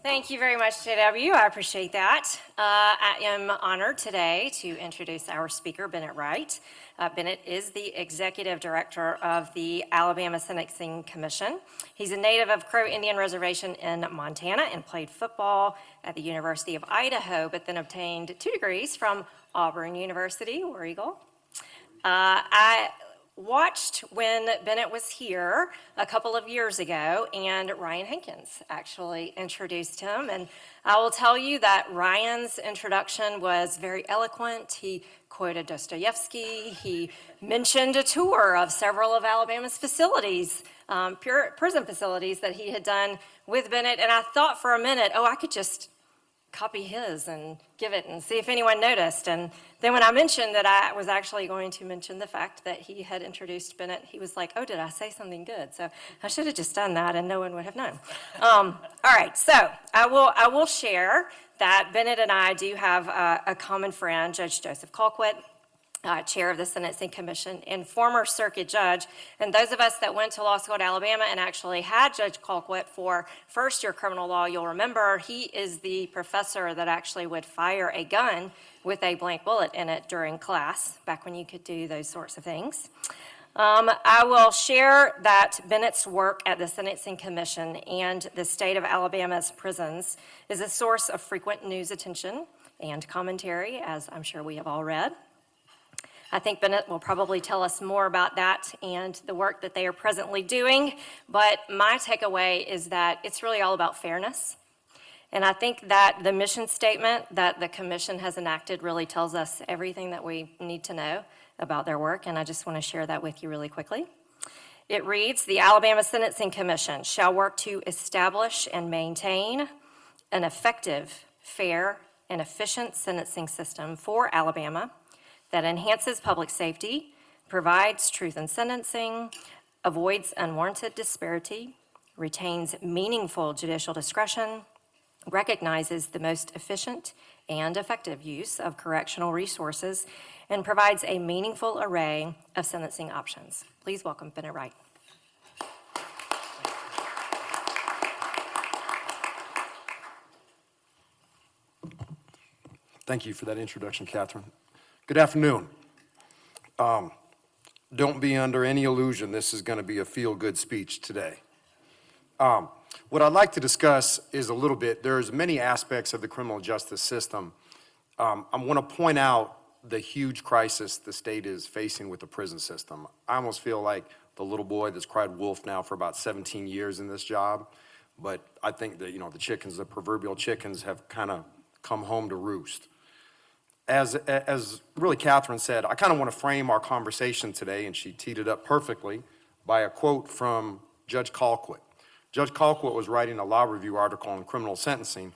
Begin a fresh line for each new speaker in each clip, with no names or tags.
Thank you very much, JW. I appreciate that. I am honored today to introduce our speaker, Bennet Wright. Bennet is the Executive Director of the Alabama Sentencing Commission. He's a native of Crow Indian Reservation in Montana and played football at the University of Idaho, but then obtained 2 degrees from Auburn University, War Eagle. I watched when Bennet was here a couple of years ago, and Ryan Hankins actually introduced him. And I will tell you that Ryan's introduction was very eloquent. He quoted Dostoevsky. He mentioned a tour of several of Alabama's facilities, prison facilities that he had done with Bennet. And I thought for a minute, oh, I could just copy his and give it and see if anyone noticed. And then when I mentioned that I was actually going to mention the fact that he had introduced Bennet, he was like, oh, did I say something good? So I should have just done that and no one would have known. All right, so I will share that Bennet and I do have a common friend, Judge Joseph Colquitt, chair of the Sentencing Commission and former circuit judge. And those of us that went to law school at Alabama and actually had Judge Colquitt for first-year criminal law, you'll remember he is the professor that actually would fire a gun with a blank bullet in it during class, back when you could do those sorts of things. I will share that Bennet's work at the Sentencing Commission and the state of Alabama's prisons is a source of frequent news attention and commentary, as I'm sure we have all read. I think Bennet will probably tell us more about that and the work that they are presently doing, but my takeaway is that it's really all about fairness. And I think that the mission statement that the commission has enacted really tells us everything that we need to know about their work, and I just want to share that with you really quickly. It reads, the Alabama Sentencing Commission shall work to establish and maintain an effective, fair, and efficient sentencing system for Alabama that enhances public safety, provides truth in sentencing, avoids unwarranted disparity, retains meaningful judicial discretion, recognizes the most efficient and effective use of correctional resources, and provides a meaningful array of sentencing options. Please welcome Bennet Wright.
Thank you for that introduction, Catherine. Good afternoon. Don't be under any illusion this is going to be a feel-good speech today. What I'd like to discuss is a little bit, there's many aspects of the criminal justice system. I want to point out the huge crisis the state is facing with the prison system. I almost feel like the little boy that's cried wolf now for about 17 years in this job, but I think that, the chickens, the proverbial chickens, have kind of come home to roost. As really Catherine said, I kind of want to frame our conversation today, and she teed it up perfectly, by a quote from Judge Colquitt. Judge Colquitt was writing a law review article on criminal sentencing,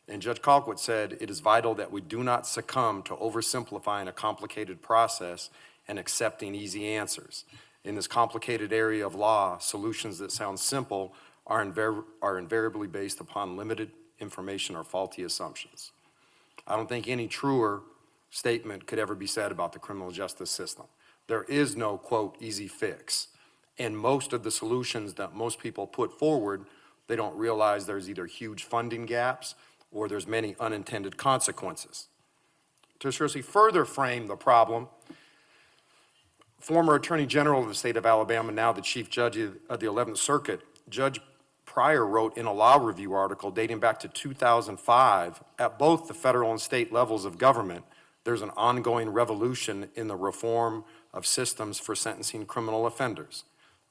and Judge Colquitt said, it is vital that we do not succumb to oversimplifying a complicated process and accepting easy answers. In this complicated area of law, solutions that sound simple are invariably based upon limited information or faulty assumptions. I don't think any truer statement could ever be said about the criminal justice system. There is no, quote, easy fix. And most of the solutions that most people put forward, they don't realize there's either huge funding gaps or there's many unintended consequences. To seriously further frame the problem, former Attorney General of the state of Alabama, now the Chief Judge of the 11th Circuit, Judge Pryor wrote in a law review article dating back to 2005, at both the federal and state levels of government, there's an ongoing revolution in the reform of systems for sentencing criminal offenders.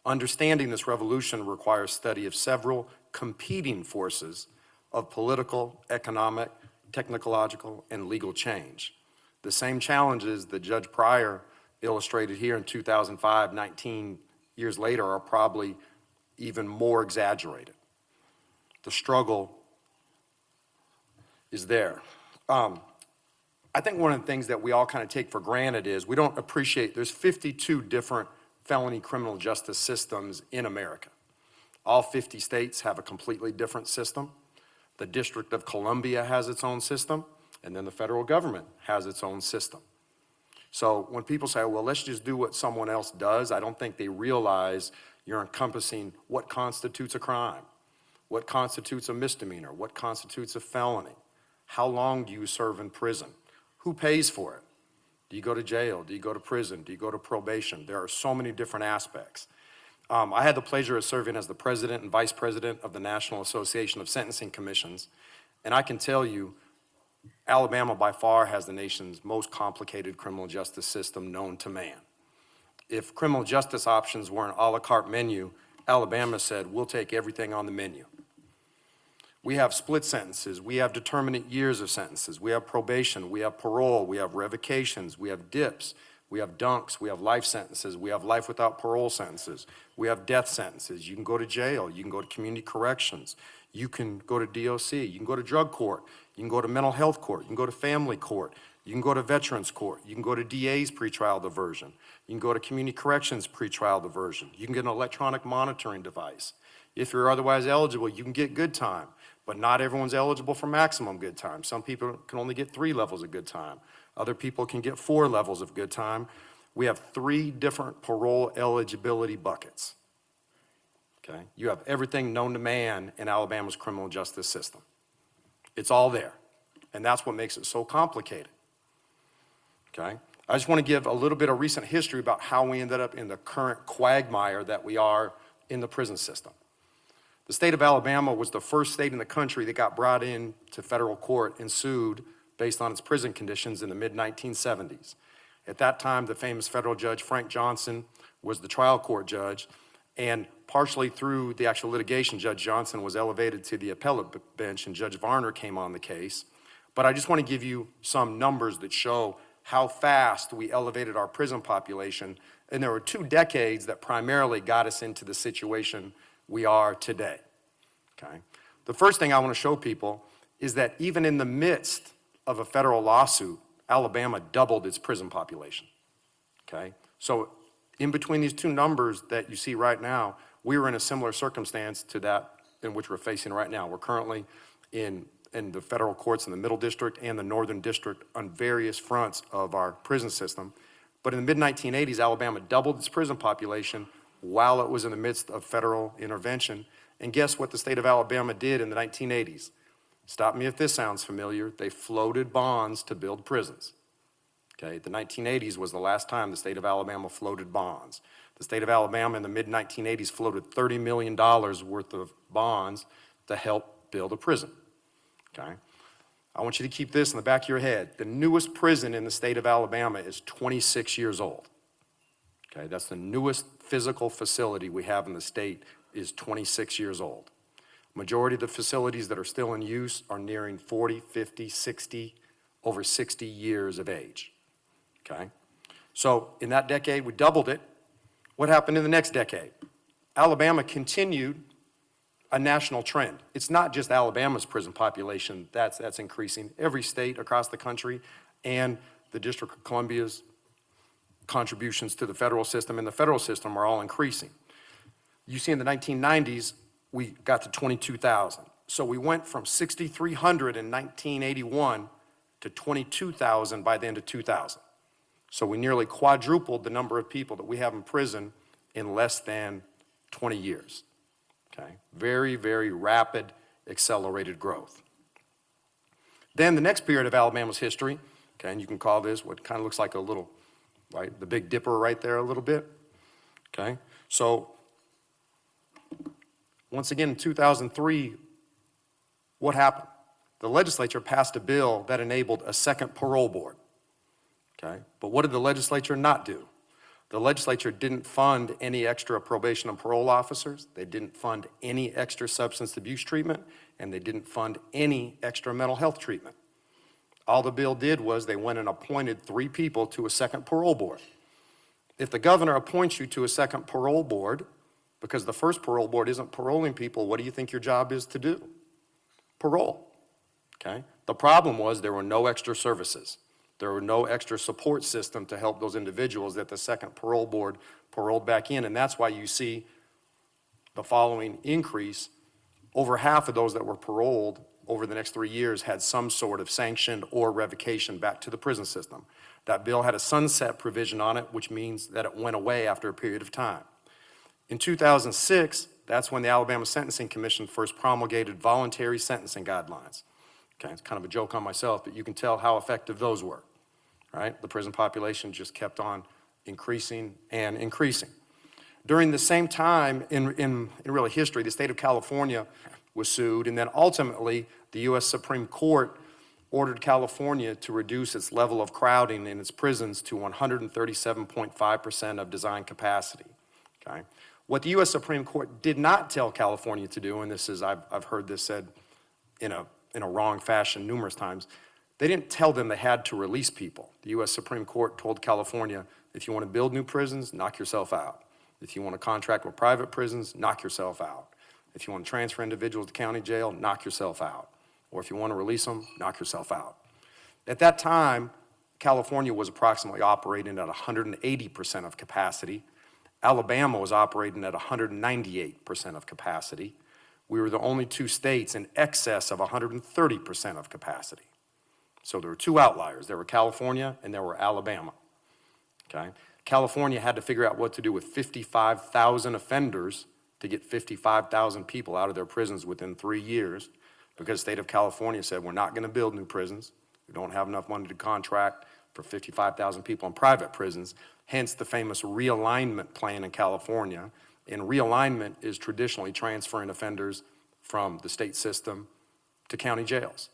Understanding this revolution requires study of several competing forces of political, economic, technological, and legal change. The same challenges that Judge Pryor illustrated here in 2005, 19 years later, are probably even more exaggerated. The struggle is there. I think one of the things that we all kind of take for granted is we don't appreciate there's 52 different felony criminal justice systems in America. All 50 states have a completely different system. The District of Columbia has its own system, and then the federal government has its own system. So when people say, well, let's just do what someone else does, I don't think they realize you're encompassing what constitutes a crime, What constitutes a misdemeanor? What constitutes a felony? How long do you serve in prison? Who pays for it? Do you go to jail? Do you go to prison? Do you go to probation? There are so many different aspects. I had the pleasure of serving as the president and vice president of the National Association of Sentencing Commissions, and I can tell you, Alabama by far has the nation's most complicated criminal justice system known to man. If criminal justice options were an a la carte menu, Alabama said, we'll take everything on the menu. We have split sentences, we have determinate years of sentences, we have probation, we have parole, we have revocations, we have dips, we have dunks, we have life sentences, we have life without parole sentences, we have death sentences. You can go to jail, you can go to community corrections, you can go to DOC, you can go to drug court, you can go to mental health court, you can go to family court, you can go to veterans court, you can go to DA's pretrial diversion, you can go to community corrections pretrial diversion, you can get an electronic monitoring device. If you're otherwise eligible, you can get good time, but not everyone's eligible for maximum good time. Some people can only get 3 levels of good time. Other people can get 4 levels of good time. We have 3 different parole eligibility buckets. Okay? You have everything known to man in Alabama's criminal justice system. It's all there, and that's what makes it so complicated. Okay? I just want to give a little bit of recent history about how we ended up in the current quagmire that we are in the prison system. The state of Alabama was the first state in the country that got brought in to federal court and sued based on its prison conditions in the mid-1970s. At that time, the famous federal judge Frank Johnson was the trial court judge, and partially through the actual litigation, Judge Johnson was elevated to the appellate bench and Judge Varner came on the case. But I just want to give you some numbers that show how fast we elevated our prison population, and there were 2 decades that primarily got us into the situation we are today, okay? The first thing I want to show people is that even in the midst of a federal lawsuit, Alabama doubled its prison population, okay? So in between these 2 numbers that you see right now, we were in a similar circumstance to that in which we're facing right now. We're currently in the federal courts in the Middle District and the Northern District on various fronts of our prison system. But in the mid-1980s, Alabama doubled its prison population while it was in the midst of federal intervention. And guess what the state of Alabama did in the 1980s? Stop me if this sounds familiar. They floated bonds to build prisons. Okay, the 1980s was the last time the state of Alabama floated bonds. The state of Alabama in the mid-1980s floated $30 million worth of bonds to help build a prison. Okay, I want you to keep this in the back of your head. The newest prison in the state of Alabama is 26 years old. Okay, that's the newest physical facility we have in the state is 26 years old. Majority of the facilities that are still in use are nearing 40, 50, 60, over 60 years of age. Okay, so in that decade, we doubled it. What happened in the next decade? Alabama continued a national trend. It's not just Alabama's prison population that's increasing. Every state across the country and the District of Columbia's contributions to the federal system and the federal system are all increasing. You see in the 1990s, we got to 22,000. So we went from 6,300 in 1981 to 22,000 by the end of 2000. So we nearly quadrupled the number of people that we have in prison in less than 20 years. Okay, very, very rapid, accelerated growth. Then the next period of Alabama's history, okay, and you can call this what kind of looks like a little, right, the Big Dipper right there a little bit, okay? So once again, in 2003, what happened? The legislature passed a bill that enabled a second parole board, okay? But what did the legislature not do? The legislature didn't fund any extra probation and parole officers. They didn't fund any extra substance abuse treatment, and they didn't fund any extra mental health treatment. All the bill did was they went and appointed 3 people to a second parole board. If the governor appoints you to a second parole board, because the first parole board isn't paroling people, what do you think your job is to do? Parole, okay? The problem was there were no extra services. There were no extra support system to help those individuals that the second parole board paroled back in, and that's why you see the following increase. Over half of those that were paroled over the next 3 years had some sort of sanctioned or revocation back to the prison system. That bill had a sunset provision on it, which means that it went away after a period of time. In 2006, That's when the Alabama Sentencing Commission first promulgated voluntary sentencing guidelines. Okay, it's kind of a joke on myself, but you can tell how effective those were, right? The prison population just kept on increasing and increasing. During the same time in really history, the state of California was sued, and then ultimately the U.S. Supreme Court ordered California to reduce its level of crowding in its prisons to 137.5% of design capacity. Okay? What the U.S. Supreme Court did not tell California to do, and this is, I've heard this said in a wrong fashion numerous times, they didn't tell them they had to release people. The U.S. Supreme Court told California, if you want to build new prisons, knock yourself out. If you want to contract with private prisons, knock yourself out. If you want to transfer individuals to county jail, knock yourself out. Or if you want to release them, knock yourself out. At that time, California was approximately operating at 180% of capacity. Alabama was operating at 198% of capacity. We were the only two states in excess of 130% of capacity. So there were two outliers. There were California and there were Alabama. Okay? California had to figure out what to do with 55,000 offenders to get 55,000 people out of their prisons within 3 years, because the state of California said, we're not going to build new prisons. We don't have enough money to contract for 55,000 people in private prisons, hence the famous realignment plan in California. And realignment is traditionally transferring offenders from the state system to county jails.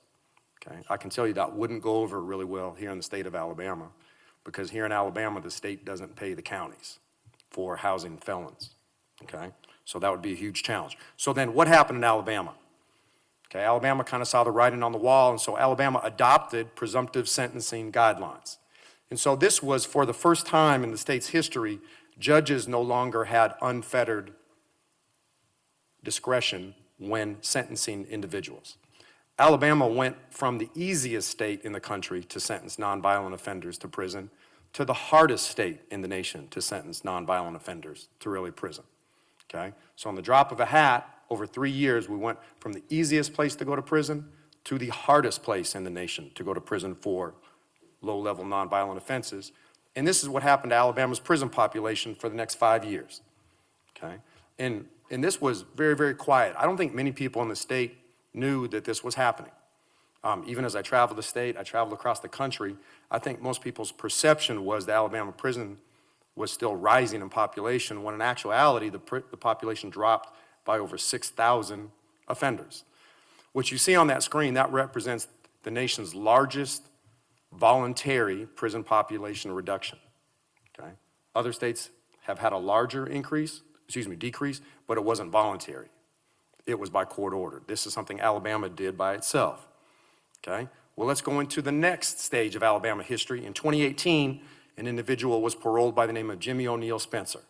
Okay? I can tell you that wouldn't go over really well here in the state of Alabama, because here in Alabama, the state doesn't pay the counties for housing felons. Okay? So that would be a huge challenge. So then what happened in Alabama? Okay, Alabama kind of saw the writing on the wall, and so Alabama adopted presumptive sentencing guidelines. And so this was, for the first time in the state's history, judges no longer had unfettered discretion when sentencing individuals. Alabama went from the easiest state in the country to sentence nonviolent offenders to prison to the hardest state in the nation to sentence nonviolent offenders to really prison. Okay? So on the drop of a hat, over 3 years, we went from the easiest place to go to prison to the hardest place in the nation to go to prison for low-level nonviolent offenses. And this is what happened to Alabama's prison population for the next 5 years. Okay? And this was very, very quiet. I don't think many people in the state knew that this was happening. Even as I traveled the state, I traveled across the country, I think most people's perception was the Alabama prison was still rising in population, when in actuality, the population dropped by over 6,000 offenders. What you see on that screen, that represents the nation's largest voluntary prison population reduction. Okay? Other states have had a larger decrease, but it wasn't voluntary. It was by court order. This is something Alabama did by itself. Okay? Well, let's go into the next stage of Alabama history. In 2018, an individual was paroled by the name of Jimmy O'Neal Spencer.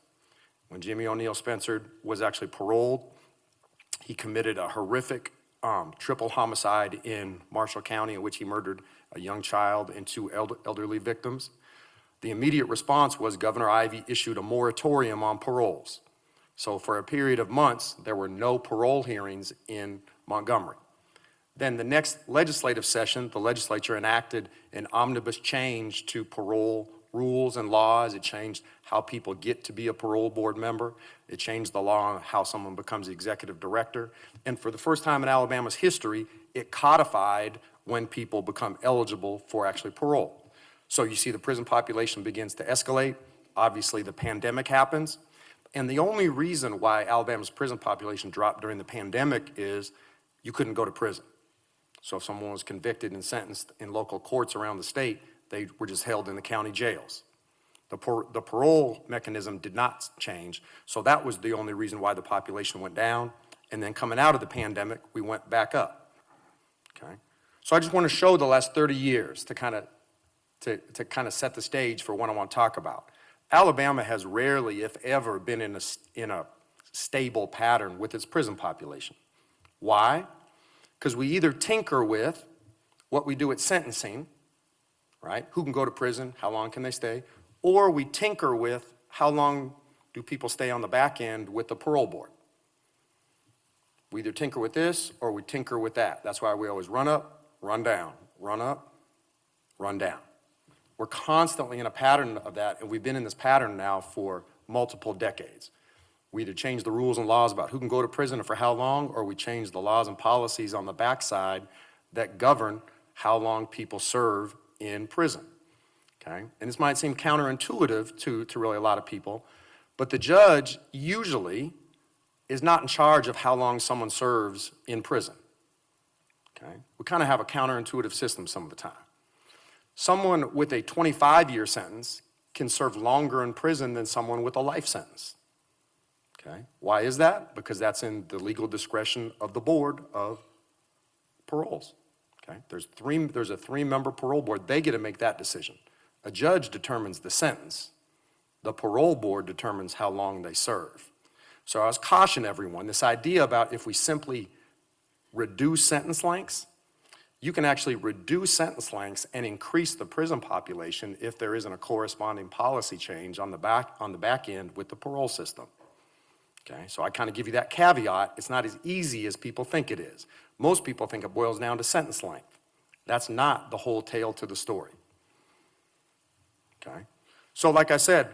When Jimmy O'Neal Spencer was actually paroled, he committed a horrific triple homicide in Marshall County, in which he murdered a young child and two elderly victims. The immediate response was Governor Ivey issued a moratorium on paroles. So for a period of months, there were no parole hearings in Montgomery. Then the next legislative session, the legislature enacted an omnibus change to parole rules and laws. It changed how people get to be a parole board member. It changed the law on how someone becomes the executive director. And for the first time in Alabama's history, it codified when people become eligible for actually parole. So you see the prison population begins to escalate. Obviously, the pandemic happens. And the only reason why Alabama's prison population dropped during the pandemic is you couldn't go to prison. So if someone was convicted and sentenced in local courts around the state, they were just held in the county jails. The parole mechanism did not change, so that was the only reason why the population went down. And then coming out of the pandemic, we went back up. Okay? So I just want to show the last 30 years to kind of set the stage for what I want to talk about. Alabama has rarely, if ever, been in a stable pattern with its prison population. Why? Because we either tinker with what we do at sentencing, right? Who can go to prison? How long can they stay? Or we tinker with how long do people stay on the back end with the parole board. We either tinker with this or we tinker with that. That's why we always run up, run down, run up, run down. We're constantly in a pattern of that, and we've been in this pattern now for multiple decades. We either change the rules and laws about who can go to prison and for how long, or we change the laws and policies on the backside that govern how long people serve in prison, okay? And this might seem counterintuitive to really a lot of people, but the judge usually is not in charge of how long someone serves in prison, okay? We kind of have a counterintuitive system some of the time. Someone with a 25-year sentence can serve longer in prison than someone with a life sentence. Okay. Why is that? Because that's in the legal discretion of the board of paroles. Okay. There's a three-member parole board. They get to make that decision. A judge determines the sentence. The parole board determines how long they serve. So I was caution everyone, this idea about if we simply reduce sentence lengths, you can actually reduce sentence lengths and increase the prison population if there isn't a corresponding policy change on the back end with the parole system. Okay, so I kind of give you that caveat. It's not as easy as people think it is. Most people think it boils down to sentence length. That's not the whole tale to the story. Okay, so like I said,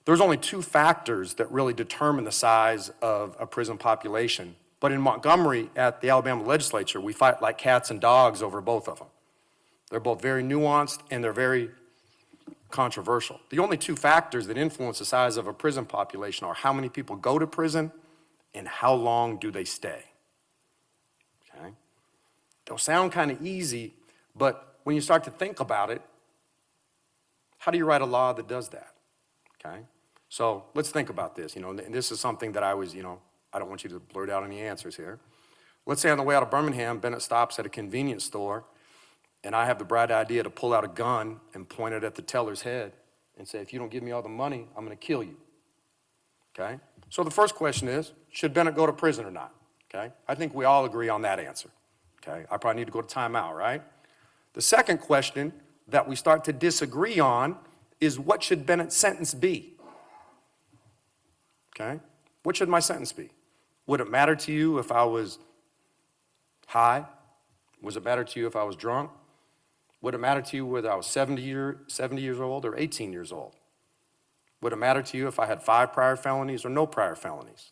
there's only two factors that really determine the size of a prison population. But in Montgomery at the Alabama legislature, we fight like cats and dogs over both of them. They're both very nuanced and they're very controversial. The only two factors that influence the size of a prison population are how many people go to prison and how long do they stay. Okay? They'll sound kind of easy, but when you start to think about it, how do you write a law that does that? Okay? So let's think about this, and this is something that I don't want you to blurt out any answers here. Let's say on the way out of Birmingham, Bennet stops at a convenience store and I have the bright idea to pull out a gun and point it at the teller's head and say, if you don't give me all the money, I'm going to kill you. Okay? So the first question is, should Bennet go to prison or not? Okay? I think we all agree on that answer. Okay? I probably need to go to timeout, right? The second question that we start to disagree on is, what should Bennet's sentence be? Okay? What should my sentence be? Would it matter to you if I was high? Would it matter to you if I was drunk? Would it matter to you whether I was 70 years old or 18 years old? Would it matter to you if I had 5 prior felonies or no prior felonies?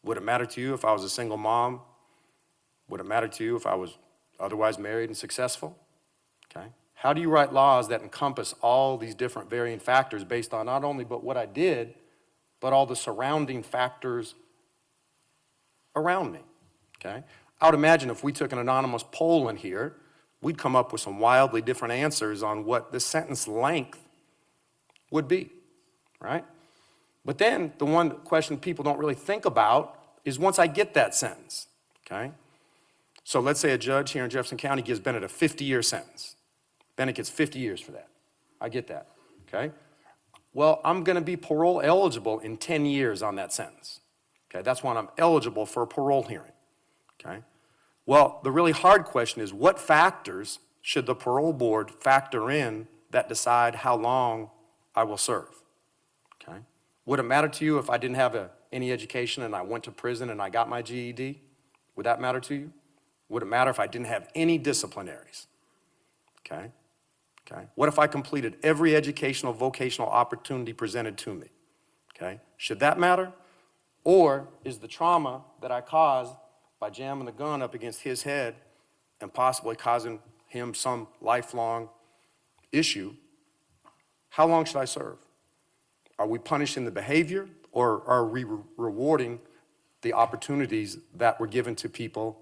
Would it matter to you if I was a single mom? Would it matter to you if I was otherwise married and successful? Okay. How do you write laws that encompass all these different varying factors based on not only but what I did, but all the surrounding factors around me? Okay. I would imagine if we took an anonymous poll in here, we'd come up with some wildly different answers on what the sentence length would be, right? But then the one question people don't really think about is, once I get that sentence, okay? So let's say a judge here in Jefferson County gives Bennet a 50-year sentence. Bennet gets 50 years for that. I get that, okay? Well, I'm gonna be parole eligible in 10 years on that sentence. Okay, that's when I'm eligible for a parole hearing, okay? Well, the really hard question is, what factors should the parole board factor in that decide how long I will serve? Okay. Would it matter to you if I didn't have any education and I went to prison and I got my GED? Would that matter to you? Would it matter if I didn't have any disciplinaries? Okay. Okay. What if I completed every educational, vocational opportunity presented to me? Okay. Should that matter? Or is the trauma that I caused by jamming the gun up against his head and possibly causing him some lifelong issue, how long should I serve? Are we punishing the behavior, or are we rewarding the opportunities that were given to people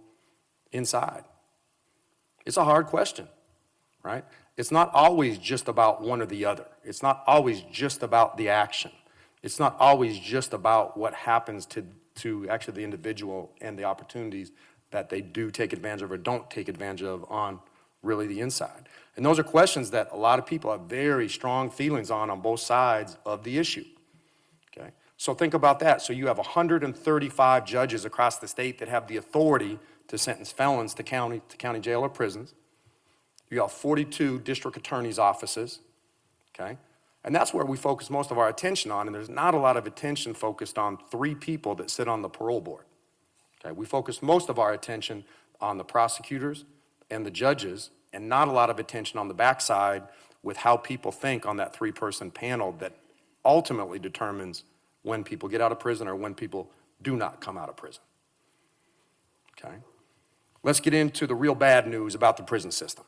inside? It's a hard question, right? It's not always just about one or the other. It's not always just about the action. It's not always just about what happens to actually the individual and the opportunities that they do take advantage of or don't take advantage of on really the inside. And those are questions that a lot of people have very strong feelings on both sides of the issue. Okay? So think about that. So you have 135 judges across the state that have the authority to sentence felons to county jail or prisons. You have 42 district attorneys' offices. Okay? And that's where we focus most of our attention on, and there's not a lot of attention focused on 3 people that sit on the parole board. Okay, we focus most of our attention on the prosecutors and the judges, and not a lot of attention on the backside with how people think on that 3-person panel that ultimately determines when people get out of prison or when people do not come out of prison. Okay? Let's get into the real bad news about the prison system.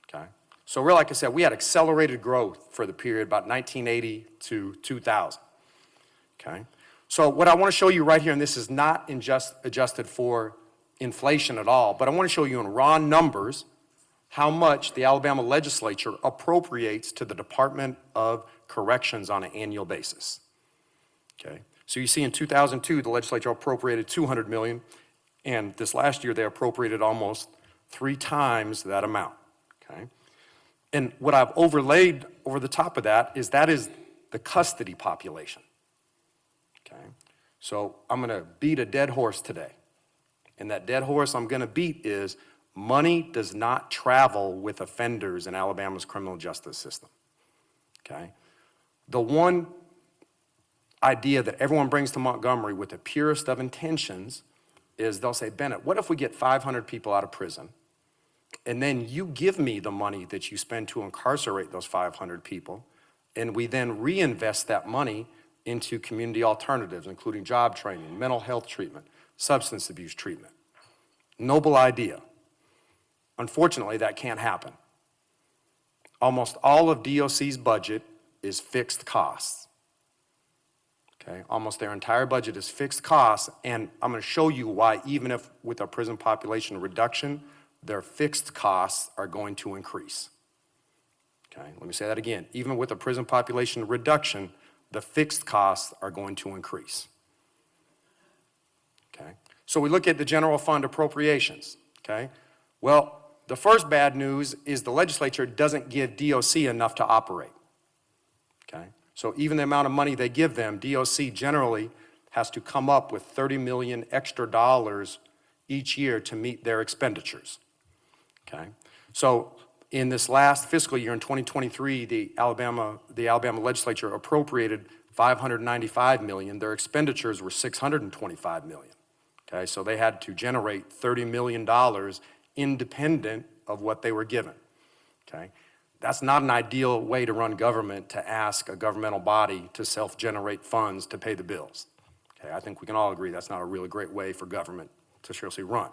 Okay? So like I said, we had accelerated growth for the period about 1980 to 2000. Okay? So what I want to show you right here, and this is not adjusted for inflation at all, but I want to show you in raw numbers how much the Alabama legislature appropriates to the Department of Corrections on an annual basis. Okay? So you see in 2002, the legislature appropriated $200 million, and this last year they appropriated almost 3 times that amount. Okay? And what I've overlaid over the top of that is the custody population. Okay? So I'm going to beat a dead horse today. And that dead horse I'm going to beat is money does not travel with offenders in Alabama's criminal justice system. Okay? The one idea that everyone brings to Montgomery with the purest of intentions is they'll say, Bennet, what if we get 500 people out of prison, and then you give me the money that you spend to incarcerate those 500 people, and we then reinvest that money into community alternatives, including job training, mental health treatment, substance abuse treatment. Noble idea. Unfortunately, that can't happen. Almost all of DOC's budget is fixed costs. Okay, almost their entire budget is fixed costs, and I'm going to show you why even if with a prison population reduction, their fixed costs are going to increase. Okay, let me say that again. Even with a prison population reduction, the fixed costs are going to increase. Okay, so we look at the general fund appropriations. Okay, well, the first bad news is the legislature doesn't give DOC enough to operate. Okay, so even the amount of money they give them, DOC generally has to come up with $30 million extra dollars each year to meet their expenditures. Okay, so in this last fiscal year in 2023, the Alabama legislature appropriated $595 million. Their expenditures were $625 million. Okay, so they had to generate $30 million independent of what they were given. Okay, that's not an ideal way to run government, to ask a governmental body to self-generate funds to pay the bills. Okay, I think we can all agree that's not a really great way for government to seriously run.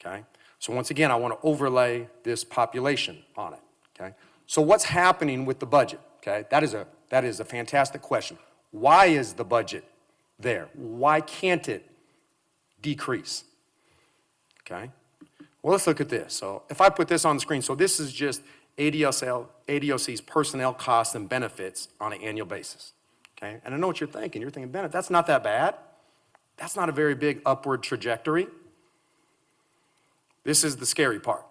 Okay, so once again, I want to overlay this population on it. Okay, so what's happening with the budget? Okay, that is a fantastic question. Why is the budget there? Why can't it decrease? Okay, well, let's look at this. So if I put this on the screen, so this is just ADOC's personnel costs and benefits on an annual basis. Okay, and I know what you're thinking. You're thinking, Bennet, that's not that bad. That's not a very big upward trajectory. This is the scary part.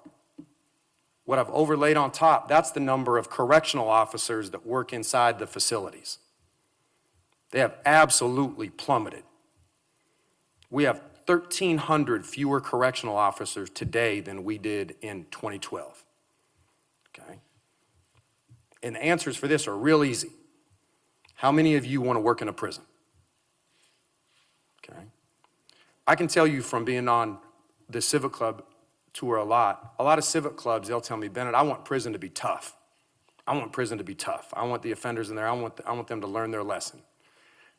What I've overlaid on top, that's the number of correctional officers that work inside the facilities. They have absolutely plummeted. We have 1,300 fewer correctional officers today than we did in 2012. Okay? And the answers for this are real easy. How many of you want to work in a prison? Okay? I can tell you from being on the Civic Club tour a lot of civic clubs, they'll tell me, Bennet, I want prison to be tough. I want prison to be tough. I want the offenders in there, I want them to learn their lesson.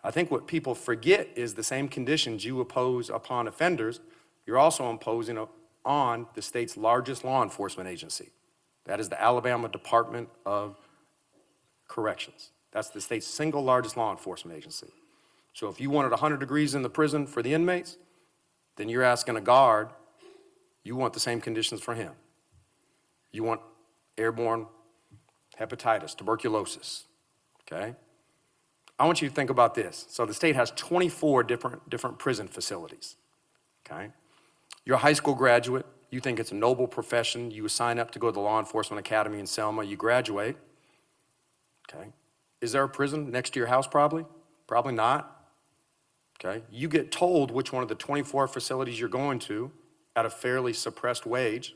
I think what people forget is the same conditions you impose upon offenders, you're also imposing on the state's largest law enforcement agency. That is the Alabama Department of Corrections. That's the state's single largest law enforcement agency. So if you wanted 100 degrees in the prison for the inmates, then you're asking a guard, you want the same conditions for him. You want airborne hepatitis, tuberculosis, okay? I want you to think about this. So the state has 24 different prison facilities, okay? You're a high school graduate, you think it's a noble profession, you sign up to go to the Law Enforcement Academy in Selma, you graduate, okay? Is there a prison next to your house probably? Probably not, okay? You get told which one of the 24 facilities you're going to at a fairly suppressed wage.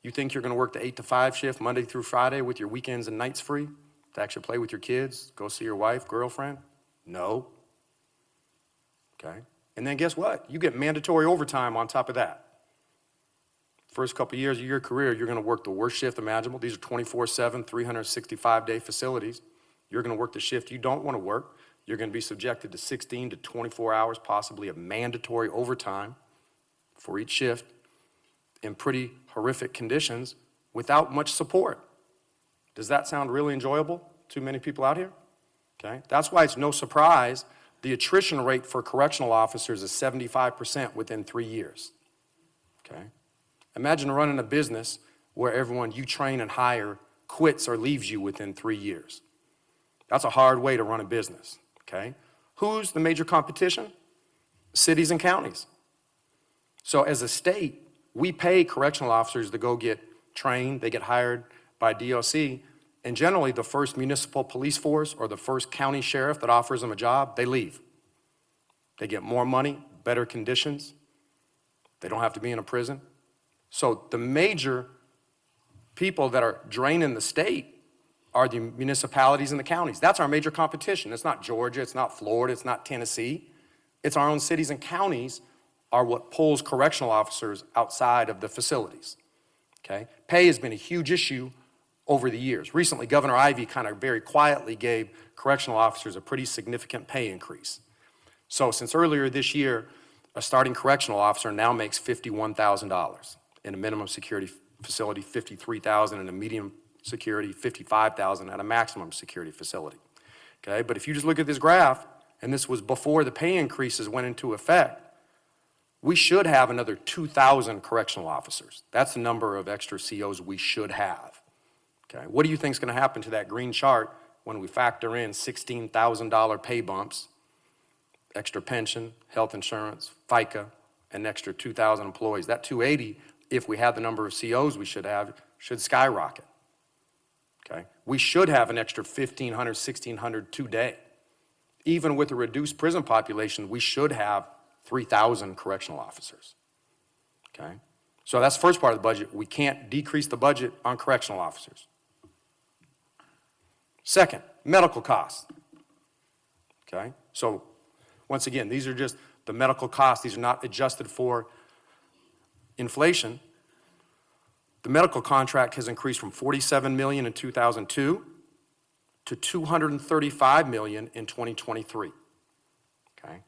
You think you're gonna work the 8 to 5 shift Monday through Friday with your weekends and nights free to actually play with your kids, go see your wife, girlfriend? No. Okay, and then guess what? You get mandatory overtime on top of that. First couple years of your career, you're gonna work the worst shift imaginable. These are 24/7, 365-day facilities. You're gonna work the shift you don't wanna work. You're going to be subjected to 16 to 24 hours, possibly of mandatory overtime for each shift in pretty horrific conditions without much support. Does that sound really enjoyable to many people out here? Okay, that's why it's no surprise the attrition rate for correctional officers is 75% within 3 years. Okay, imagine running a business where everyone you train and hire quits or leaves you within 3 years. That's a hard way to run a business. Okay, who's the major competition? Cities and counties. So as a state, we pay correctional officers to go get trained, they get hired by DOC, and generally the first municipal police force or the first county sheriff that offers them a job, they leave. They get more money, better conditions, they don't have to be in a prison. So the major people that are draining the state are the municipalities and the counties. That's our major competition. It's not Georgia, it's not Florida, it's not Tennessee. It's our own cities and counties are what pulls correctional officers outside of the facilities, okay? Pay has been a huge issue over the years. Recently, Governor Ivey kind of very quietly gave correctional officers a pretty significant pay increase. So since earlier this year, a starting correctional officer now makes $51,000 in a minimum security facility, $53,000 in a medium security, $55,000 at a maximum security facility. Okay, but if you just look at this graph, and this was before the pay increases went into effect, we should have another 2,000 correctional officers. That's the number of extra COs we should have. Okay, what do you think is going to happen to that green chart when we factor in $16,000 pay bumps, extra pension, health insurance, FICA, and an extra 2,000 employees? That 280, if we have the number of COs we should have, should skyrocket. Okay, we should have an extra 1,500, 1,600 today. Even with a reduced prison population, we should have 3,000 correctional officers. Okay, so that's the first part of the budget. We can't decrease the budget on correctional officers. Second, medical costs. Okay, so once again, these are just the medical costs. These are not adjusted for inflation. The medical contract has increased from $47 million in 2002 to $235 million in 2023. Okay.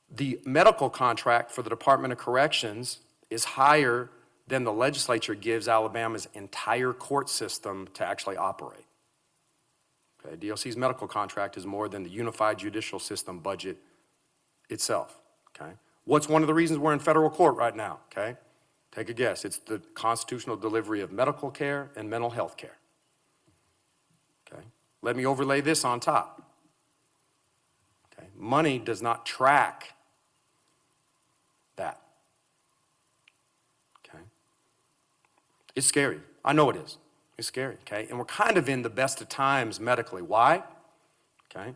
The medical contract for the Department of Corrections is higher than the legislature gives Alabama's entire court system to actually operate. Okay. DOC's medical contract is more than the unified judicial system budget itself. Okay. What's one of the reasons we're in federal court right now? Okay. Take a guess. It's the constitutional delivery of medical care and mental health care. Okay. Let me overlay this on top. Okay. Money does not track that. Okay. It's scary. I know it is. It's scary. Okay. And we're kind of in the best of times medically. Why? Okay.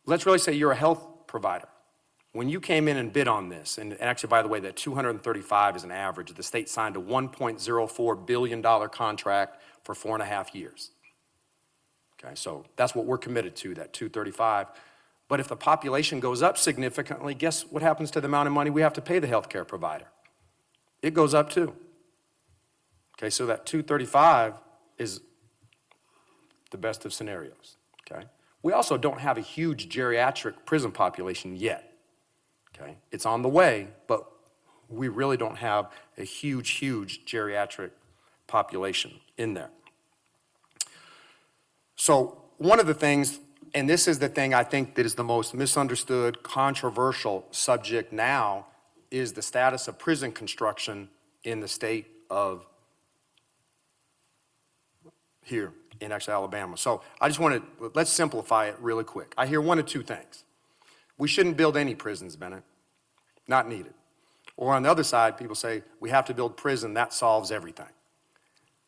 Let's really say you're a health provider. When you came in and bid on this, and actually, by the way, that 235 is an average, the state signed a $1.04 billion contract for 4.5 years. Okay, so that's what we're committed to, that 235. But if the population goes up significantly, guess what happens to the amount of money we have to pay the healthcare provider? It goes up too. Okay, so that 235 is the best of scenarios. Okay, we also don't have a huge geriatric prison population yet. Okay, it's on the way, but we really don't have a huge geriatric population in there. So one of the things, and this is the thing I think that is the most misunderstood, controversial subject now, is the status of prison construction in the state of here in actually Alabama. So I just want to, let's simplify it really quick. I hear one of two things. We shouldn't build any prisons, Bennet. Not needed. Or on the other side, people say, we have to build prison, that solves everything.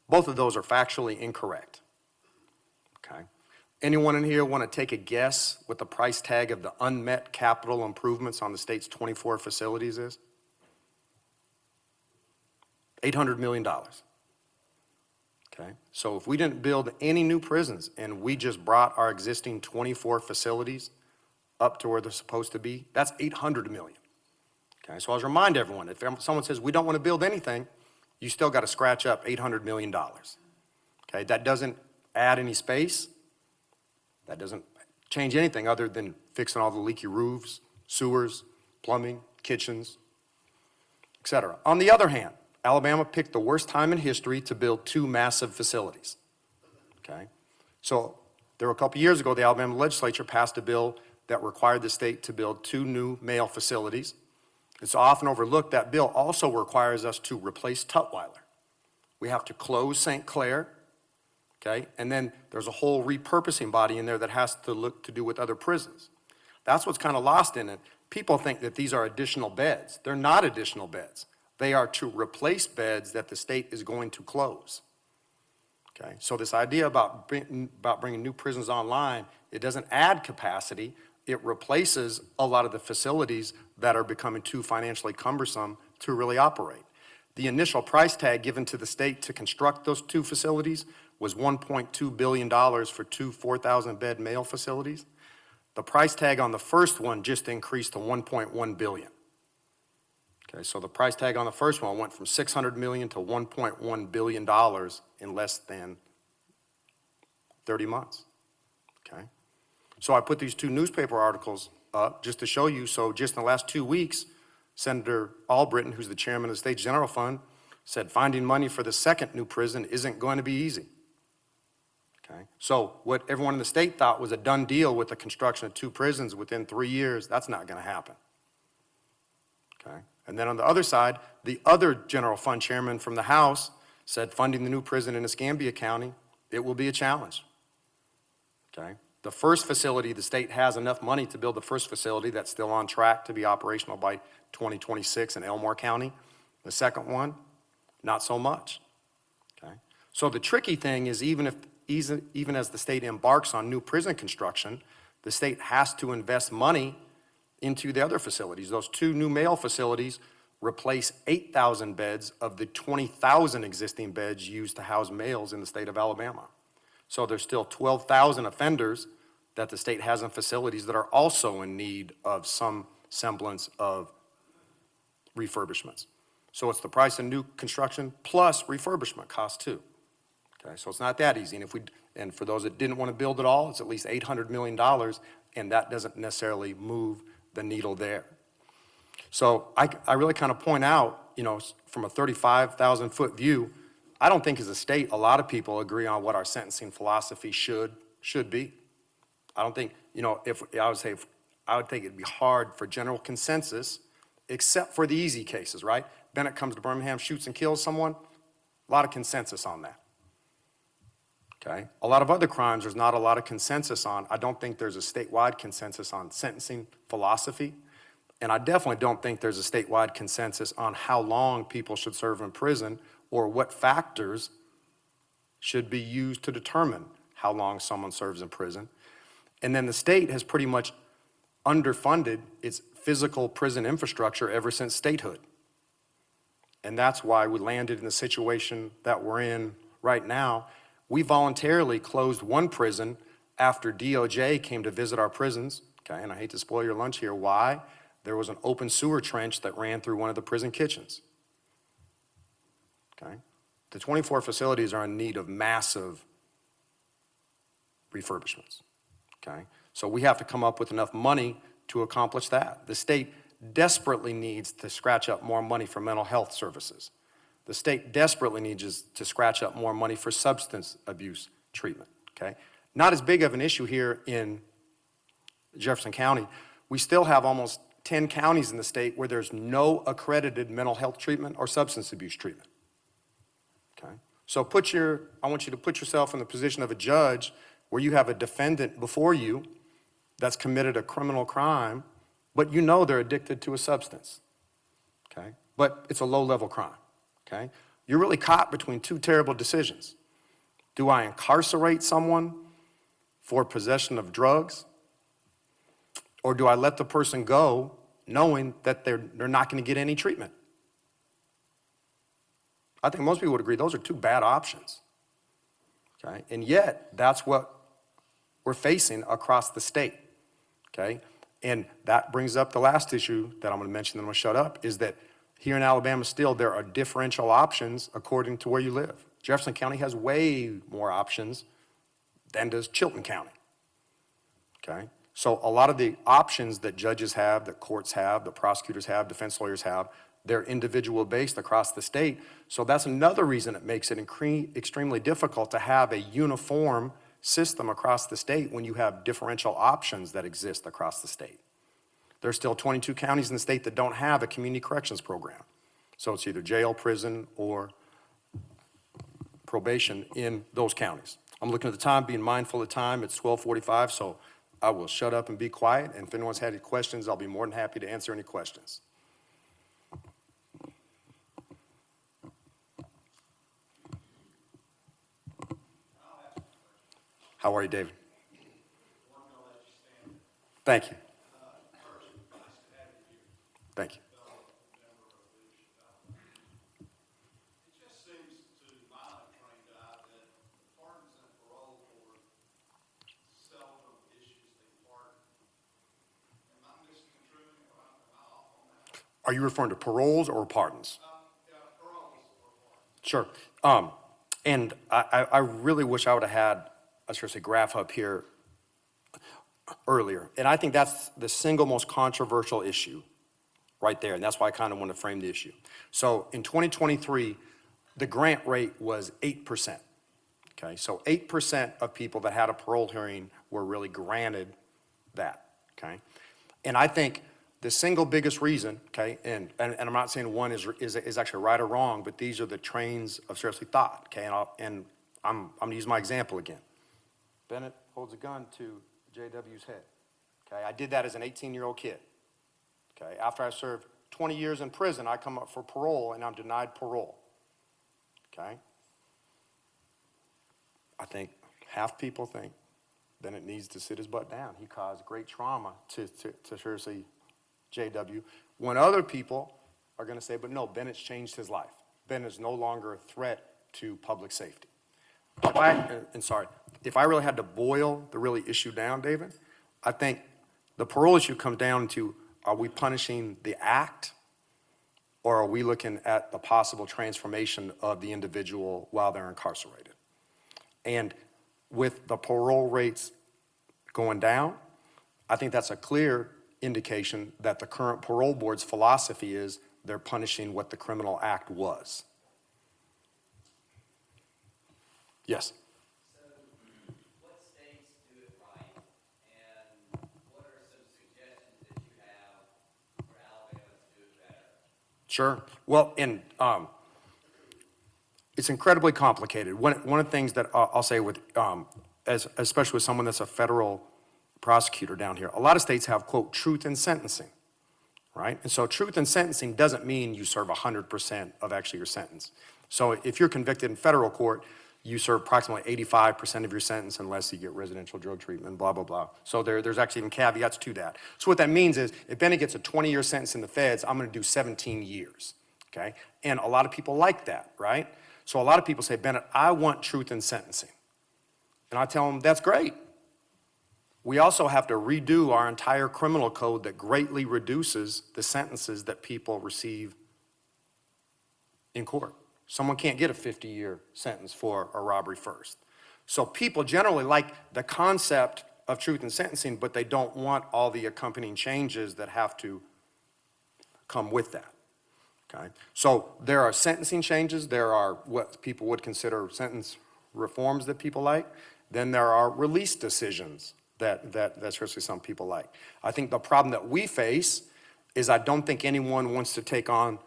Both of those are factually incorrect. Okay. Anyone in here want to take a guess what the price tag of the unmet capital improvements on the state's 24 facilities is? $800 million. Okay. So if we didn't build any new prisons and we just brought our existing 24 facilities up to where they're supposed to be, that's $800 million. Okay, so I'll remind everyone, if someone says we don't want to build anything, you still got to scratch up $800 million. Okay, that doesn't add any space. That doesn't change anything other than fixing all the leaky roofs, sewers, plumbing, kitchens, et cetera. On the other hand, Alabama picked the worst time in history to build two massive facilities, okay? So there were a couple years ago, the Alabama legislature passed a bill that required the state to build two new mail facilities. It's often overlooked that bill also requires us to replace Tutwiler. We have to close St. Clair, okay? And then there's a whole repurposing body in there that has to look to do with other prisons. That's what's kind of lost in it. People think that these are additional beds. They're not additional beds. They are to replace beds that the state is going to close. Okay, so this idea about bringing new prisons online, it doesn't add capacity. It replaces a lot of the facilities that are becoming too financially cumbersome to really operate. The initial price tag given to the state to construct those two facilities was $1.2 billion for two 4,000-bed male facilities. The price tag on the first one just increased to $1.1 billion. Okay, so the price tag on the first one went from $600 million to $1.1 billion in less than 30 months, okay? So I put these two newspaper articles up just to show you. So just in the last 2 weeks, Senator Albritton, who's the chairman of the State General Fund, said finding money for the second new prison isn't going to be easy, okay? So what everyone in the state thought was a done deal with the construction of two prisons within 3 years, that's not going to happen, okay? And then on the other side, the other general fund chairman from the House said funding the new prison in Escambia County, it will be a challenge, okay? The first facility, the state has enough money to build the first facility that's still on track to be operational by 2026 in Elmore County. The second one, not so much, okay? So the tricky thing is even as the state embarks on new prison construction, the state has to invest money into the other facilities. Those two new male facilities replace 8,000 beds of the 20,000 existing beds used to house males in the state of Alabama. So there's still 12,000 offenders that the state has in facilities that are also in need of some semblance of refurbishments. So it's the price of new construction plus refurbishment costs too. Okay, so it's not that easy. And for those that didn't want to build it all, it's at least $800 million, and that doesn't necessarily move the needle there. So I really kind of point out, you know, from a 35,000-foot view, I don't think as a state a lot of people agree on what our sentencing philosophy should be. I don't think, you know, I would think it'd be hard for general consensus, except for the easy cases, right? Bennet comes to Birmingham, shoots and kills someone, a lot of consensus on that. Okay? A lot of other crimes there's not a lot of consensus on. I don't think there's a statewide consensus on sentencing philosophy, and I definitely don't think there's a statewide consensus on how long people should serve in prison or what factors should be used to determine how long someone serves in prison. And then the state has pretty much underfunded its physical prison infrastructure ever since statehood. And that's why we landed in the situation that we're in right now. We voluntarily closed one prison after DOJ came to visit our prisons, okay? And I hate to spoil your lunch here. Why? There was an open sewer trench that ran through one of the prison kitchens, okay? The 24 facilities are in need of massive refurbishments, okay? So we have to come up with enough money to accomplish that. The state desperately needs to scratch up more money for mental health services. The state desperately needs to scratch up more money for substance abuse treatment, okay? Not as big of an issue here in Jefferson County. We still have almost 10 counties in the state where there's no accredited mental health treatment or substance abuse treatment, okay? So I want you to put yourself in the position of a judge where you have a defendant before you that's committed a criminal crime, but you know they're addicted to a substance, okay? But it's a low-level crime, okay? You're really caught between two terrible decisions. Do I incarcerate someone for possession of drugs, or do I let the person go knowing that they're not going to get any treatment? I think most people would agree those are two bad options, okay? And yet, that's what we're facing across the state, okay? And that brings up the last issue that I'm going to mention, then I'm going to shut up, is that here in Alabama still there are differential options according to where you live. Jefferson County has way more options than does Chilton County, okay? So a lot of the options that judges have, that courts have, that prosecutors have, defense lawyers have, they're individual based across the state. So that's another reason it makes it extremely difficult to have a uniform system across the state when you have differential options that exist across the state. There's still 22 counties in the state that don't have a community corrections program. So it's either jail, prison, or probation in those counties. I'm looking at the time, being mindful of time. It's 12:45, so I will shut up and be quiet. And if anyone's had any questions, I'll be more than happy to answer any questions. How are you, David? Thank you. Thank you. Are you referring to paroles or pardons? Sure. And I really wish I would have had, I should say, graph up here earlier. And I think that's the single most controversial issue right there. And that's why I kind of want to frame the issue. So in 2023, the grant rate was 8%. Okay, so 8% of people that had a parole hearing were really granted that. Okay, and I think the single biggest reason, okay, and I'm not saying one is actually right or wrong, but these are the trains of seriously thought, okay, and I'm gonna use my example again. Bennet holds a gun to JW's head, okay, I did that as an 18-year-old kid, okay, after I served 20 years in prison, I come up for parole and I'm denied parole, okay. I think half people think Bennet needs to sit his butt down. He caused great trauma to seriously JW, when other people are going to say, but no, Bennett's changed his life. Bennett is no longer a threat to public safety. If I really had to boil the really issue down, David, I think the parole issue comes down to, are we punishing the act, or are we looking at the possible transformation of the individual while they're incarcerated? And with the parole rates going down, I think that's a clear indication that the current parole board's philosophy is they're punishing what the criminal act was. Yes?
So, what states do it right, and what are some suggestions that you have for Alabama to do it better?
Sure. Well, it's incredibly complicated. One of the things that I'll say with, especially with someone that's a federal prosecutor down here, a lot of states have, quote, truth in sentencing, right? And so truth in sentencing doesn't mean you serve 100% of actually your sentence. So if you're convicted in federal court, you serve approximately 85% of your sentence unless you get residential drug treatment, blah, blah, blah. So there's actually even caveats to that. So what that means is if Bennet gets a 20-year sentence in the feds, I'm gonna do 17 years, okay? And a lot of people like that, right? So a lot of people say, Bennet, I want truth in sentencing. And I tell them, that's great. We also have to redo our entire criminal code that greatly reduces the sentences that people receive in court. Someone can't get a 50-year sentence for a robbery first. So people generally like the concept of truth in sentencing, but they don't want all the accompanying changes that have to come with that, okay? So there are sentencing changes, there are what people would consider sentence reforms that people like, then there are release decisions that seriously some people like. I think the problem that we face is I don't think anyone wants to take on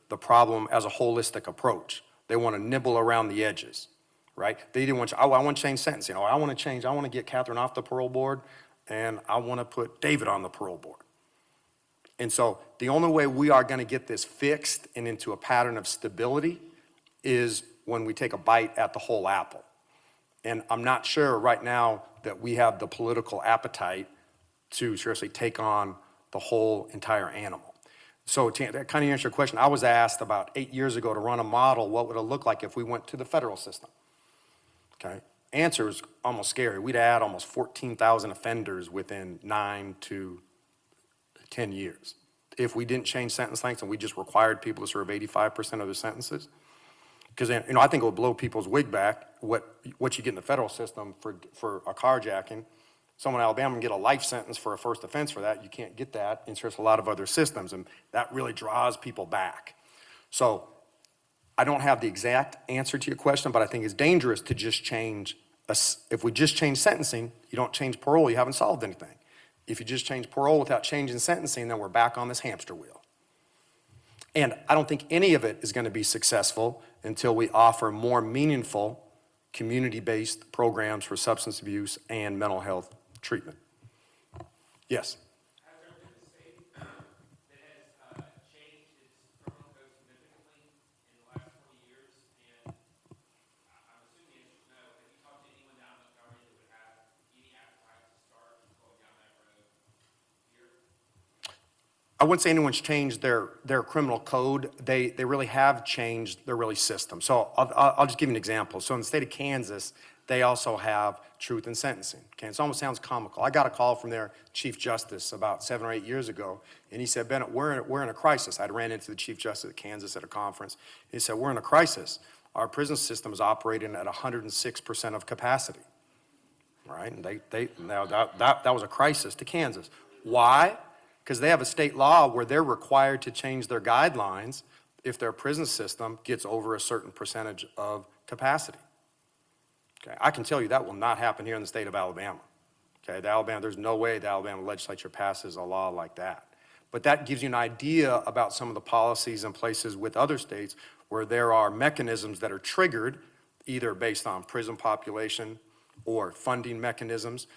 the problem as a holistic approach. They want to nibble around the edges, right? They either want to, I want to change sentencing, or I want to get Catherine off the parole board, and I want to put David on the parole board. And so the only way we are going to get this fixed and into a pattern of stability is when we take a bite at the whole apple. And I'm not sure right now that we have the political appetite to seriously take on the whole entire animal. So to kind of answer your question, I was asked about 8 years ago to run a model, what would it look like if we went to the federal system? Okay, answer is almost scary. We'd add almost 14,000 offenders within 9 to 10 years. If we didn't change sentence lengths and we just required people to serve 85% of their sentences, because I think it would blow people's wig back what you get in the federal system for a carjacking. someone in Alabama can get a life sentence for a first offense for that. You can't get that in a lot of other systems, and that really draws people back. So I don't have the exact answer to your question, but I think it's dangerous to just change, if we just change sentencing, you don't change parole, you haven't solved anything. If you just change parole without changing sentencing, then we're back on this hamster wheel. And I don't think any of it is going to be successful until we offer more meaningful, community-based programs for substance abuse and mental health treatment. Yes?
Has there been a state that has changed its criminal code significantly in the last 20 years? And I'm assuming the answer is no. Have you talked to anyone down in Montgomery that would have any appetite to start going down that road here?
I wouldn't say anyone's changed their criminal code. They really have changed their system. So I'll just give you an example. So in the state of Kansas, they also have truth in sentencing. Okay, it almost sounds comical. I got a call from their Chief Justice about 7 or 8 years ago, and he said, Bennett, we're in a crisis. I'd ran into the Chief Justice of Kansas at a conference. He said, we're in a crisis. Our prison system is operating at 106% of capacity. Right? And that was a crisis to Kansas. Why? Because they have a state law where they're required to change their guidelines if their prison system gets over a certain percentage of capacity. Okay, I can tell you that will not happen here in the state of Alabama. Okay, there's no way the Alabama legislature passes a law like that. But that gives you an idea about some of the policies and places with other states where there are mechanisms that are triggered either based on prison population or funding mechanisms.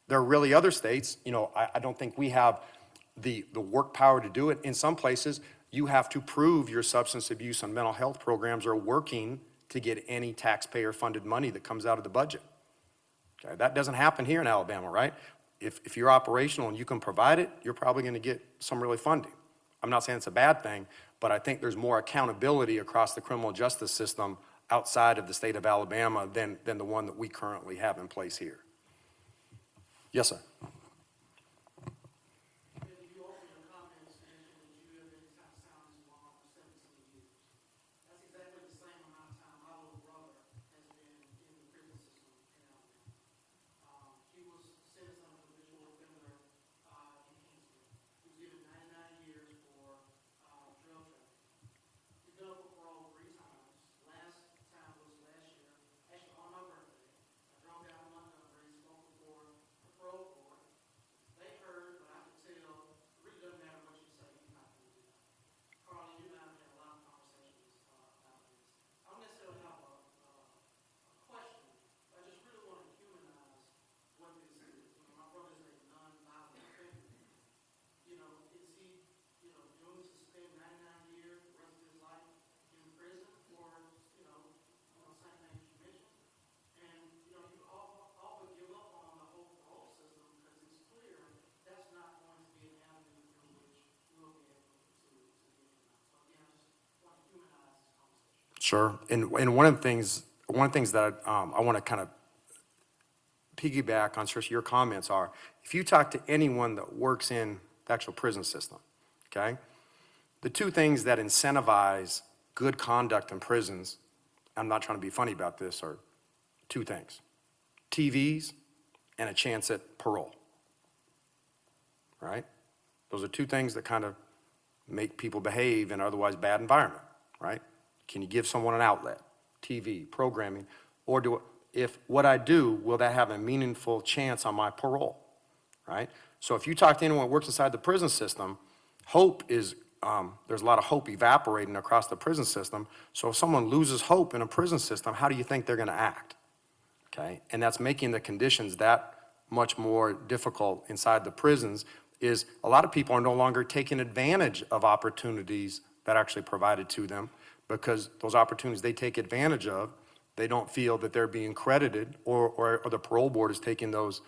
There are really other states, I don't think we have the work power to do it. In some places, you have to prove your substance abuse and mental health programs are working to get any taxpayer-funded money that comes out of the budget. Okay, that doesn't happen here in Alabama, right? If you're operational and you can provide it, you're probably going to get some really funding. I'm not saying it's a bad thing, but I think there's more accountability across the criminal justice system outside of the state of Alabama than the one that we currently have in place here. Yes, sir. Sure, and one of the things that I want to kind of piggyback on your comments are, if you talk to anyone that works in the actual prison system, okay, the two things that incentivize good conduct in prisons, I'm not trying to be funny about this, are two things: TVs and a chance at parole, right? Those are two things that kind of make people behave in an otherwise bad environment, right? Can you give someone an outlet, TV, programming, or if what I do, will that have a meaningful chance on my parole, right? So if you talk to anyone who works inside the prison system, hope is, there's a lot of hope evaporating across the prison system. So if someone loses hope in a prison system, how do you think they're gonna act, okay? And that's making the conditions that much more difficult inside the prisons. Is a lot of people are no longer taking advantage of opportunities that are actually provided to them, because those opportunities they take advantage of, they don't feel that they're being credited, or the parole board is taking the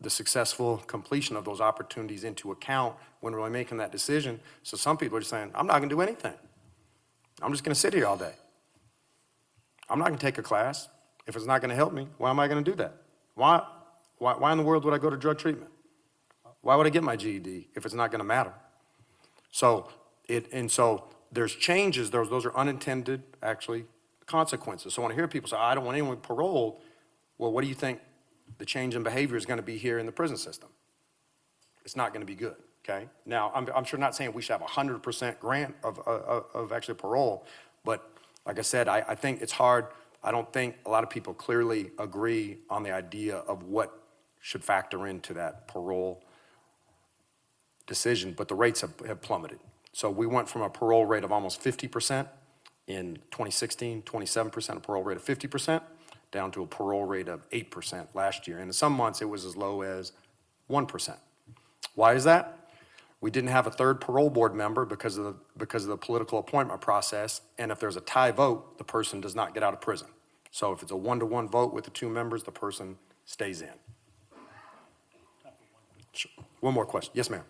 successful completion of those opportunities into account when really making that decision. So some people are just saying, I'm not gonna do anything. I'm just gonna sit here all day. I'm not gonna take a class. If it's not gonna help me, why am I gonna do that? Why in the world would I go to drug treatment? Why would I get my GED if it's not gonna matter? So there's changes, those are unintended, actually, consequences. So when I hear people say, I don't want anyone paroled, well, what do you think the change in behavior is going to be here in the prison system. It's not going to be good, okay? Now, I'm sure not saying we should have 100% grant of actually parole, but like I said, I think it's hard. I don't think a lot of people clearly agree on the idea of what should factor into that parole decision, but the rates have plummeted. So we went from a parole rate of almost 50% in 2016, 27%, a parole rate of 50%, down to a parole rate of 8% last year. And in some months, it was as low as 1%. Why is that? We didn't have a third parole board member because of the political appointment process, and if there's a tie vote, the person does not get out of prison. So if it's a 1-to-1 vote with the two members, the person stays in. Sure. One more question. Yes, ma'am.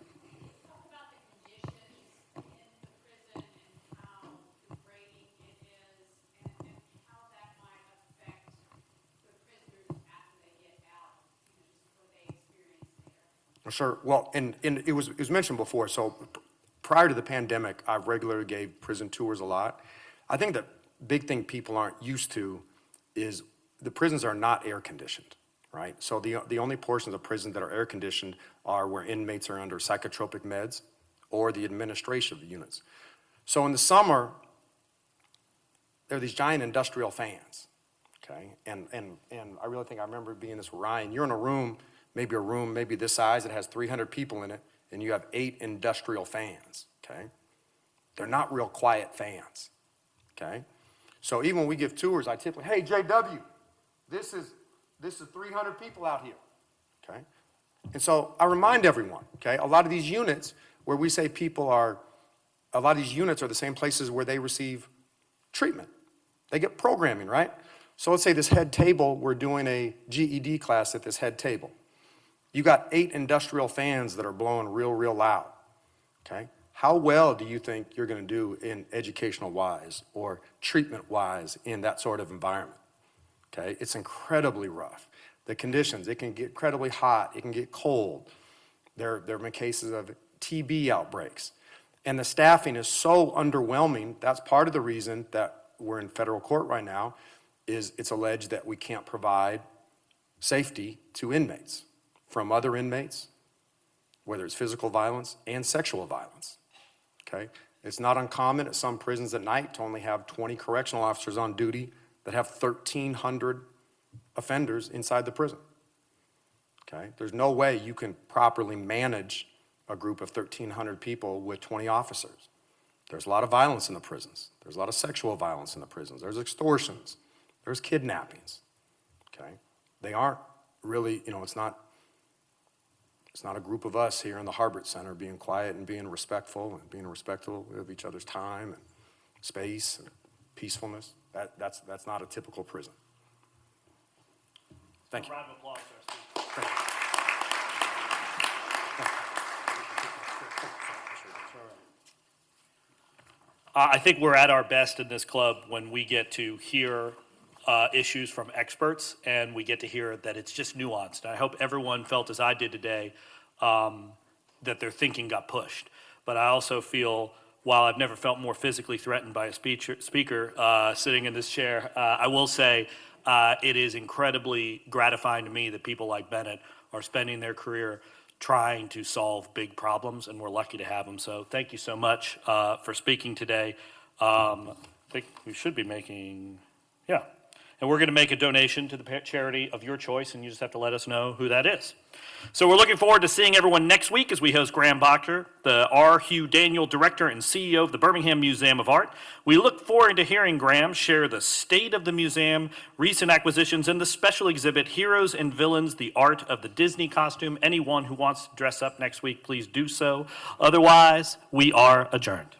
Talk about the conditions in the prison and how degrading it is, and how that might affect the prisoners after they get out, just what they experience there.
Sure. Well, and it was mentioned before, so prior to the pandemic, I regularly gave prison tours a lot. I think the big thing people aren't used to is the prisons are not air conditioned, right? So the only portions of prison that are air conditioned are where inmates are under psychotropic meds or the administration units. So in the summer, there are these giant industrial fans, okay? And I really think I remember being this with Ryan. You're in a room maybe this size, it has 300 people in it, and you have 8 industrial fans, okay? They're not real quiet fans, okay? So even when we give tours, I typically, hey, JW, this is 300 people out here, okay? And so I remind everyone, okay, a lot of these units where we say a lot of these units are the same places where they receive treatment. They get programming, right? So let's say this head table, we're doing a GED class at this head table. You got 8 industrial fans that are blowing real loud, okay? How well do you think you're going to do in educational-wise or treatment-wise in that sort of environment, okay? It's incredibly rough. The conditions, it can get incredibly hot, it can get cold. There have been cases of TB outbreaks. And the staffing is so underwhelming, that's part of the reason that we're in federal court right now, is it's alleged that we can't provide safety to inmates from other inmates, whether it's physical violence and sexual violence, okay? It's not uncommon at some prisons at night to only have 20 correctional officers on duty that have 1,300 offenders inside the prison, okay? There's no way you can properly manage a group of 1,300 people with 20 officers. There's a lot of violence in the prisons. There's a lot of sexual violence in the prisons. There's extortions. There's kidnappings, okay? They aren't really, it's not a group of us here in the Harbert Center being quiet and being respectful of each other's time and space and peacefulness. That's not a typical prison. Thank you.
A round of applause for our speaker. I think we're at our best in this club when we get to hear issues from experts and we get to hear that it's just nuanced. I hope everyone felt as I did today that their thinking got pushed. But I also feel, while I've never felt more physically threatened by a speaker sitting in this chair, I will say it is incredibly gratifying to me that people like Bennet are spending their career trying to solve big problems, and we're lucky to have them. So thank you so much for speaking today. I think we should be making, and we're going to make a donation to the charity of your choice, and you just have to let us know who that is. So we're looking forward to seeing everyone next week as we host Graham Bochter, the R. Hugh Daniel Director and CEO of the Birmingham Museum of Art. We look forward to hearing Graham share the state of the museum, recent acquisitions, and the special exhibit, Heroes and Villains, the Art of the Disney Costume. Anyone who wants to dress up next week, please do so. Otherwise, we are adjourned.